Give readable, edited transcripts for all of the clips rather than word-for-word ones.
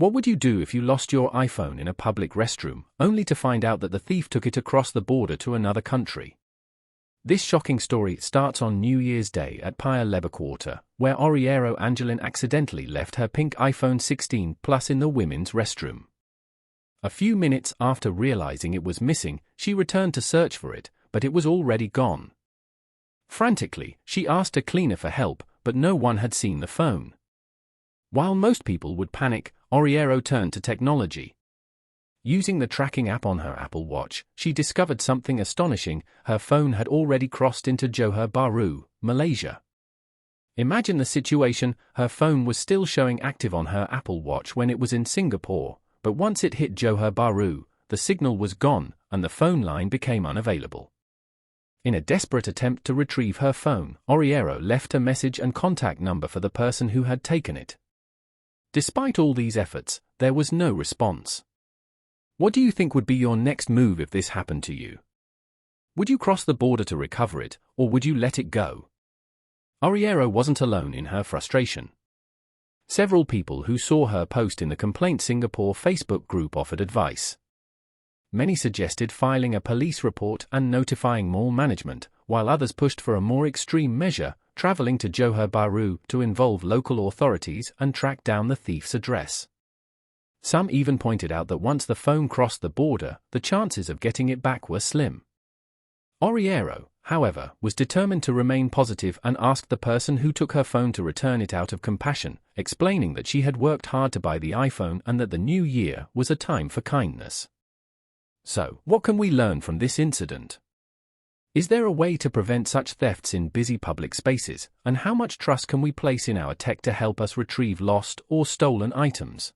What would you do if you lost your iPhone in a public restroom, only to find out that the thief took it across the border to another country? This shocking story starts on New Year's Day at Paya Lebar Quarter, where Oriero Angelyn accidentally left her pink iPhone 16 Plus in the women's restroom. A few minutes after realizing it was missing, she returned to search for it, but it was already gone. Frantically, she asked a cleaner for help, but no one had seen the phone. While most people would panic, Oriero turned to technology. Using the tracking app on her Apple Watch, she discovered something astonishing: her phone had already crossed into Johor Bahru, Malaysia. Imagine the situation: her phone was still showing active on her Apple Watch when it was in Singapore, but once it hit Johor Bahru, the signal was gone, and the phone line became unavailable. In a desperate attempt to retrieve her phone, Oriero left a message and contact number for the person who had taken it. Despite all these efforts, there was no response. What do you think would be your next move if this happened to you? Would you cross the border to recover it, or would you let it go? Oriero wasn't alone in her frustration. Several people who saw her post in the Complaint Singapore Facebook group offered advice. Many suggested filing a police report and notifying mall management, while others pushed for a more extreme measure, traveling to Johor Bahru to involve local authorities and track down the thief's address. Some even pointed out that once the phone crossed the border, the chances of getting it back were slim. Oriero, however, was determined to remain positive and asked the person who took her phone to return it out of compassion, explaining that she had worked hard to buy the iPhone and that the new year was a time for kindness. So, what can we learn from this incident? Is there a way to prevent such thefts in busy public spaces, and how much trust can we place in our tech to help us retrieve lost or stolen items?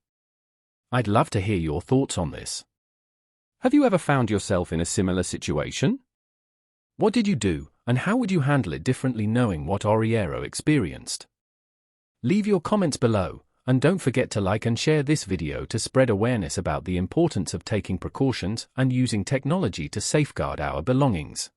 I'd love to hear your thoughts on this. Have you ever found yourself in a similar situation? What did you do, and how would you handle it differently knowing what Oriero experienced? Leave your comments below, and don't forget to like and share this video to spread awareness about the importance of taking precautions and using technology to safeguard our belongings.